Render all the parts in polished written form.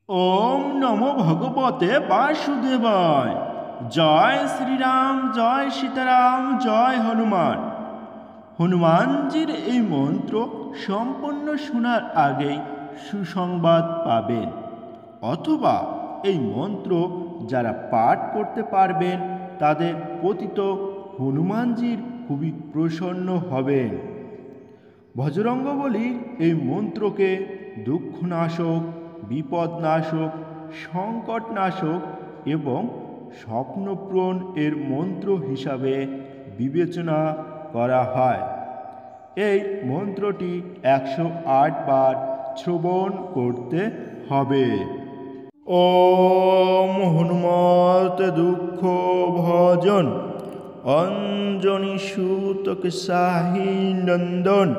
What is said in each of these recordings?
ওম নমো ভগবতে বাসুদেবায়। জয় শ্রীরাম, জয় সীতারাম, জয় হনুমান। হনুমানজির এই মন্ত্র সম্পূর্ণ শোনার আগেই সুসংবাদ পাবেন, অথবা এই মন্ত্র যারা পাঠ করতে পারবেন তাদের পতিত হনুমানজির খুবই প্রসন্ন হবেন। বজরঙ্গবলীর এই মন্ত্রকে দুঃখনাশক, বিপদনাশক, সংকটনাশক এবং স্বপ্নপূরণ এর মন্ত্র হিসাবে বিবেচনা করা হয়। এই মন্ত্রটি 108 বার শ্রবণ করতে হবে। ওম হনুমত দুঃখ ভজন অঞ্জনী সুতক সাহি নন্দন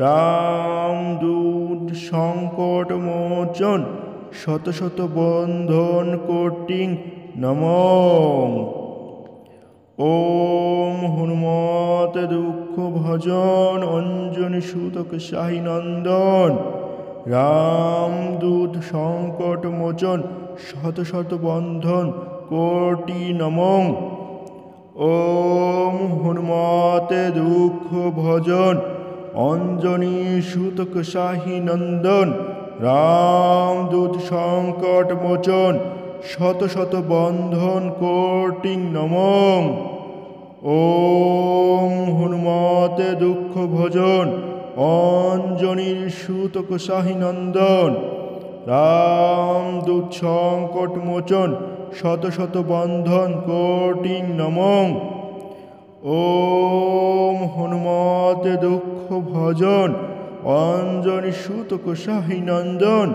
রামদূত সংকট মোচন শত শত বন্ধন কোটিং নমঃ। ওম হনুমত দুঃখ ভজন অঞ্জনী সুতক সাহি নন্দন রামদূত সংকট মোচন শত শত বন্ধন কোটি নমঃ। ওম হনুমতে দুঃখ ভজন অঞ্জনী সুতক সাহি নন্দন রামদূত সংকট মোচন শত শত বন্ধন কোটি নমঃ। ওম হনুমতে দুঃখ ভজন অঞ্জনী সুতক সাহি নন্দন রামদূত সংকট মোচন শত শত বন্ধন কোটি নমঃ। ওম হনুমতে দুঃখ ভজন অঞ্জনী সুতক সাহি নন্দন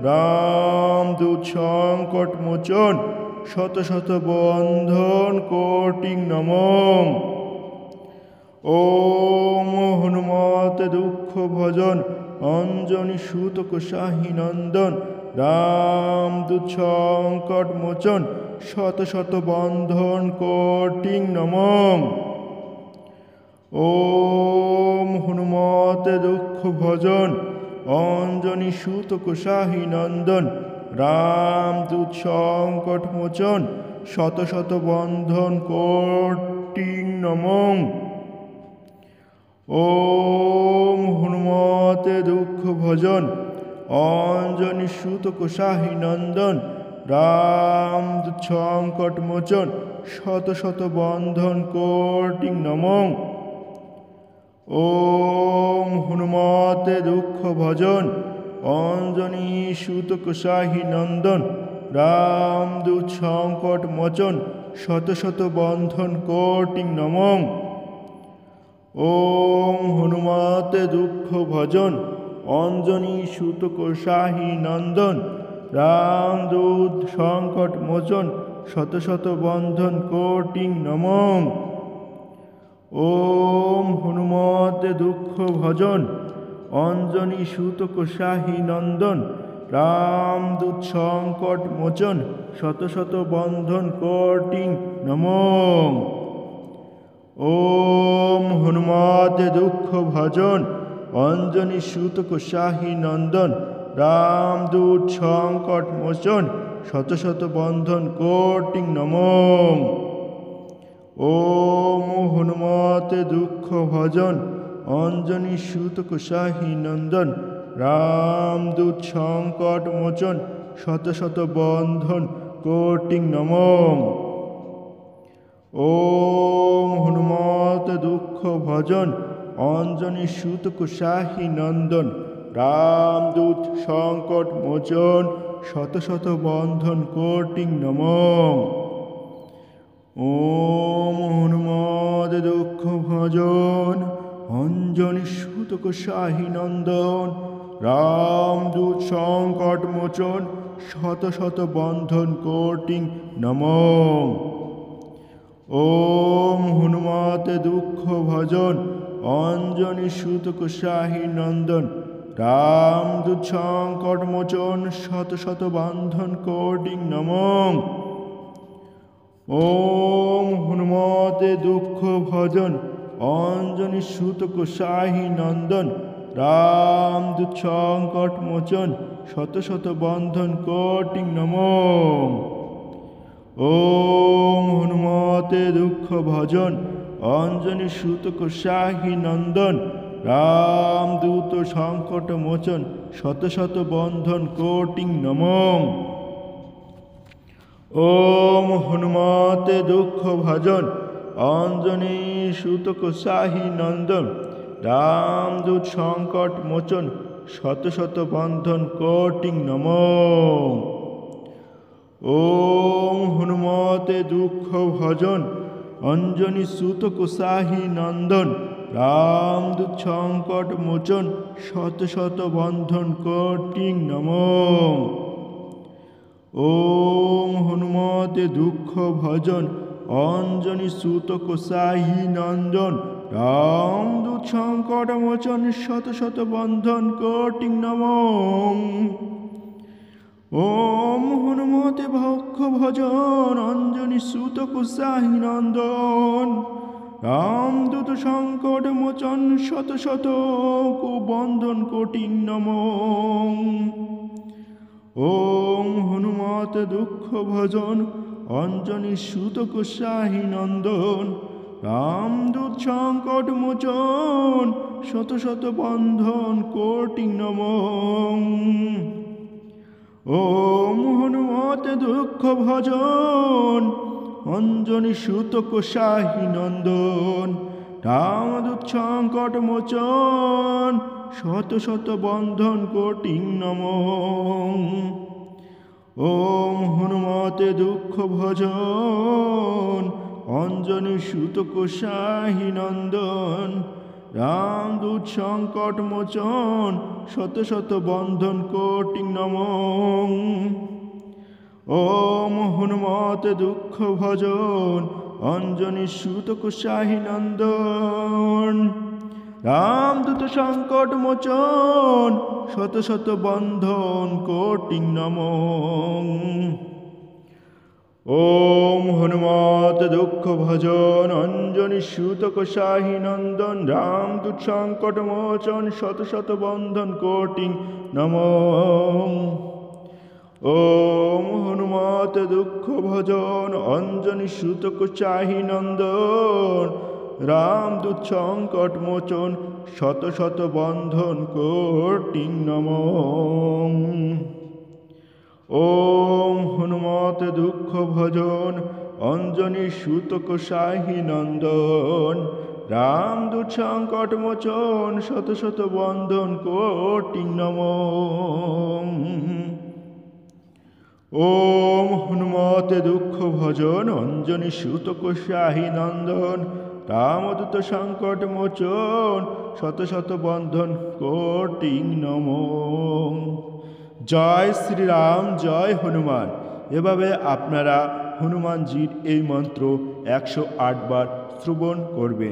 রামদূত সংকট মোচন শত শত বন্ধন কোটি নমঃ। ওম হনুমতে দুঃখ ভজন অঞ্জনী সুতক সাহি নন্দন রামদূত সংকট মোচন শত শত বন্ধন কোটি নমঃ। ওম হনুমতে দুঃখ ভজন অঞ্জনী সুতক সাহি নন্দন রামদূত সংকট মোচন শত শত বন্ধন কোটি নমঃ। ওম হনুমতে দুঃখ ভজন অঞ্জনী সুতক সাহি নন্দন রামদূত সংকট মোচন শত শত বন্ধন কোটি নমঃ। ওম হনুমতে দুঃখ ভজন অঞ্জনী সুতক সাহি নন্দন রামদূত সংকট মোচন শত শত বন্ধন কোটি নমঃ। ওম হনুমতে দুঃখ ভজন অঞ্জনী সুতক সাহি নন্দন রামদূত সংকট মোচন শত শত বন্ধন কোটি নমঃ। ওম হনুমতে দুঃখ ভজন অঞ্জনী সুতক সাহি নন্দন রামদূত সংকট মোচন শত শত বন্ধন কোটি নমঃ। ওম হনুমতে দুঃখ ভজন অঞ্জনী সুতক সাহি নন্দন রামদূত সংকট মোচন শত শত বন্ধন কোটি নমঃ। ওম হনুমতে দুঃখ ভজন অঞ্জনী সুতক সাহি নন্দন রামদূত সংকট মোচন শত শত বন্ধন কোটি নমঃ। ওম হনুমতে দুঃখ ভজন অঞ্জনী সুতক সাহি নন্দন রামদূত সংকট মোচন শত শত বন্ধন কোটি নমঃ। ওম হনুমতে দুঃখ ভজন অঞ্জনী সুতক সাহি নন্দন রামদূত সংকট মোচন শত শত বন্ধন কোটি নমঃ। ওম হনুমতে দুঃখ ভজন অঞ্জনী সুতক সাহি নন্দন রামদূত সংকট মোচন শত শত বন্ধন কোটি নমঃ। ওম হনুমতে দুঃখ ভজন অঞ্জনী সুতক সাহি নন্দন রামদূত সংকট মোচন শত শত বন্ধন কোটি নমো। ওম হনুমতে দুঃখ ভজন অঞ্জনী সুত কোষাহী নন্দন রামদূত সংকট মোচন শত শত বন্ধন কোটি নমো। ওম হনুমতে দুঃখ ভজন অঞ্জনী সুত কোষাহী নন্দন রামদূত সংকট মোচন শত শত বন্ধন কোটি নমো। ওম হনুমতে দুঃখ ভজন অঞ্জনী সুত কোষাহী নন্দন রামদূত সংকট মোচন শত শত বন্ধন কোটি নমো। ওম হনুমতে দুঃখ ভজন অঞ্জনী সুত কোষাহী নন্দন রামদূত সংকট মোচন শত শত বন্ধন কোটি নমো। ওম হনুমতে ভক্ষ ভজন অঞ্জনী সুত কোষাহী নন্দন রামদূত সংকট মোচন শত শত বন্ধন কোটি নমো। ওম হনুমতে দুঃখ ভজন অঞ্জনী সুত কোষাহী নন্দন রামদূত সংকট মোচন শত শত বন্ধন কোটি নমো। ওম হনুমতে দুঃখ ভজন অঞ্জনী সুত কোষাহী নন্দন রামদূত সংকট মোচন শত শত বন্ধন কোটি নমো। ওম হনুমতে দুঃখ ভজন অঞ্জনী সুত কোষাহী নন্দন রামদূত সংকট মোচন শত শত বন্ধন কোটি নমো। ওম হনুমতে দুঃখ ভজন অঞ্জনী সুত কোষাহী নন্দন রামদূত সংকট মোচন শত শত বন্ধন কোটি নমো। ওম হনুমতে দুঃখ ভজন অঞ্জনী সুত কোষাহী নন্দন রামদূত সংকট মোচন শত শত বন্ধন কোটি নমো। ওম হনুমতে দুঃখ ভজন অঞ্জনী সুত কোষাহী নন্দন রামদূত সংকট মোচন শত শত বন্ধন কোটি নমো। ওম হনুমতে দুঃখ ভজন অঞ্জনী সুত কোষাহী নন্দন রামদূত সংকট মোচন শত শত বন্ধন কোটি নমো। ওম হনুমতে দুঃখ ভজন অঞ্জনী সুত কোষাহী নন্দন রামদূত সংকট মোচন শত শত বন্ধন কোটি নমো। জয় শ্রীরাম, জয় হনুমান। এভাবে আপনারা হনুমানজির এই মন্ত্র 108 বার শ্রবণ করবেন।